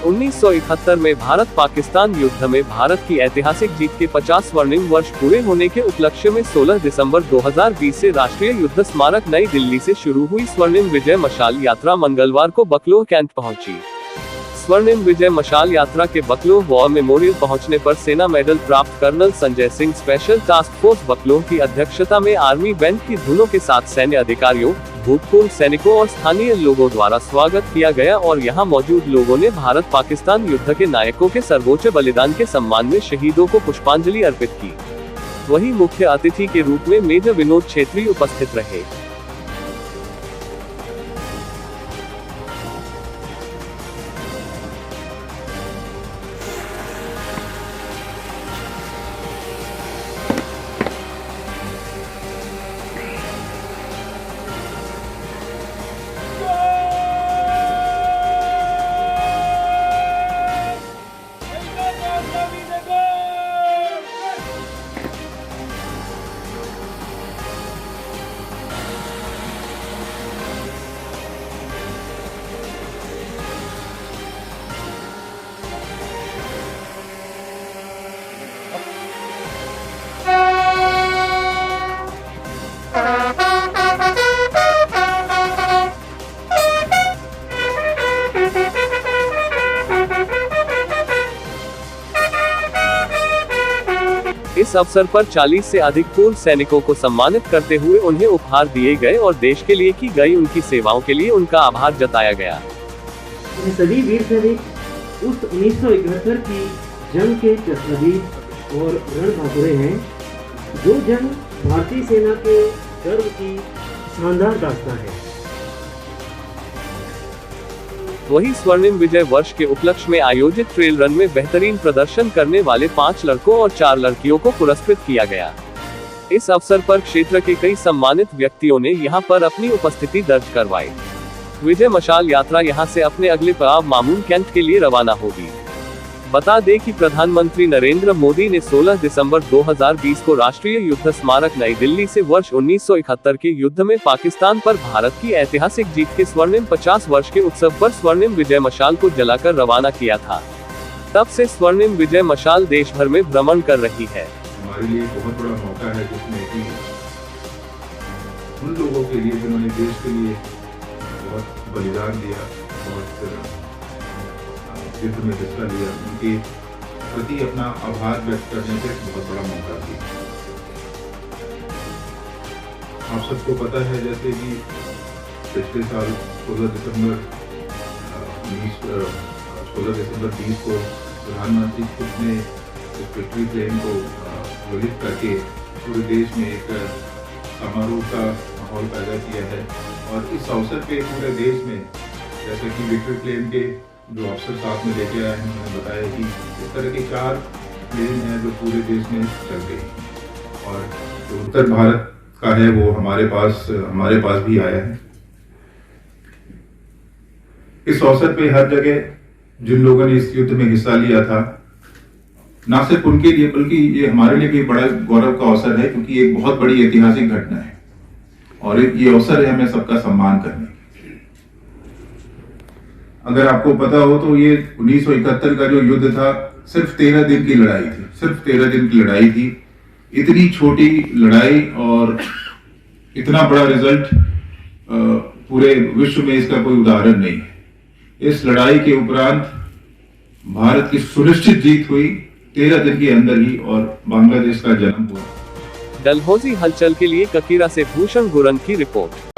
1971 में भारत पाकिस्तान युद्ध में भारत की ऐतिहासिक जीत के 50 स्वर्णिम वर्ष पूरे होने के उपलक्ष्य में 16 दिसंबर 2020 से राष्ट्रीय युद्ध स्मारक नई दिल्ली से शुरू हुई स्वर्णिम विजय मशाल यात्रा मंगलवार को बकलोह कैंट पहुंची। स्वर्णिम विजय मशाल यात्रा के बकलोह वॉर मेमोरियल पहुंचने पर सेना मेडल प्राप्त colonel Sanjay Singh special task force Bakloh की अध्यक्षता में आर्मी बैंड की धुनों के साथ सैन्य अधिकारियों, भूतपूर्व सैनिकों और स्थानीय लोगों द्वारा स्वागत किया गया और यहां मौजूद लोगों ने भारत पाकिस्तान युद्ध के नायकों के सर्वोच्च बलिदान के सम्मान में शहीदों को पुष्पांजलि अर्पित की। वहीं मुख्य अतिथि के रूप में मेजर विनोद छेत्री उपस्थित रहे। इस अवसर पर 40 से अधिक पूर्व सैनिकों को सम्मानित करते हुए उन्हें उपहार दिए गए और देश के लिए की गई उनकी सेवाओं के लिए उनका आभार जताया गया। ये सभी वीर सैनिक उस 1971 की जंग के शहीद और रणबहादुर हैं, जो जंग भारतीय सेना के गर्व की शानदार दास्तां है। वहीं स्वर्णिम विजय वर्ष के उपलक्ष्य में आयोजित ट्रेल रन में बेहतरीन प्रदर्शन करने वाले 5 लड़कों और 4 लड़कियों को पुरस्कृत किया गया। इस अवसर पर क्षेत्र के कई सम्मानित व्यक्तियों ने यहां पर अपनी उपस्थिति दर्ज करवाई। विजय मशाल यात्रा यहां से अपने अगले पड़ाव मामून कैंट के लिए रवाना होगी। बता दें कि प्रधानमंत्री नरेंद्र मोदी ने 16 दिसंबर 2020 को राष्ट्रीय युद्ध स्मारक नई दिल्ली से वर्ष 1971 के युद्ध में पाकिस्तान पर भारत की ऐतिहासिक जीत के स्वर्णिम 50 वर्ष के उत्सव पर स्वर्णिम विजय मशाल को जलाकर रवाना किया था। तब से स्वर्णिम विजय मशाल देश भर में भ्रमण कर रही है। हमारे लिए बहुत बड़ा मौका है, जिसमें कि उन लोगों के लिए जिन्होंने देश के लिए बहुत बलिदान दिया, बहुत युद्ध में हिस्सा लिया, उनके प्रति अपना आभार व्यक्त करने का बहुत बड़ा मौका दिया। आप सबको पता है जैसे कि पिछले साल 16 दिसंबर 20 को प्रधानमंत्री खुद ने इस विक्ट्री प्लेन को ज्वलित करके पूरे देश में एक समारोह का माहौल पैदा किया है। और इस अवसर पे पूरे देश में जैसे कि विक्ट्री प्लेन के जो अफसर साथ में लेके आए हैं, उन्होंने बताया कि इस तरह के 4 प्लेन हैं जो पूरे देश में चलते हैं और जो उत्तर भारत का है वो हमारे पास भी आया है। इस अवसर पे हर जगह जिन लोगों ने इस युद्ध में हिस्सा लिया था, ना सिर्फ उनके लिए बल्कि ये हमारे लिए भी बड़ा गौरव का अवसर है, क्योंकि एक बहुत बड़ी ऐतिहासिक घटना है और ये अवसर है हमें सबका सम्मान करने। अगर आपको पता हो तो ये 1971 का जो युद्ध था सिर्फ 13 दिन की लड़ाई थी, सिर्फ 13 दिन की लड़ाई थी। इतनी छोटी लड़ाई और इतना बड़ा रिजल्ट पूरे विश्व में इसका कोई उदाहरण नहीं है। इस लड़ाई के उपरांत भारत की सुनिश्चित जीत हुई 13 दिन के अंदर ही और बांग्लादेश का जन्म हुआ। डलहौजी हलचल के लिए ककीरा से भूषण गुरन की रिपोर्ट।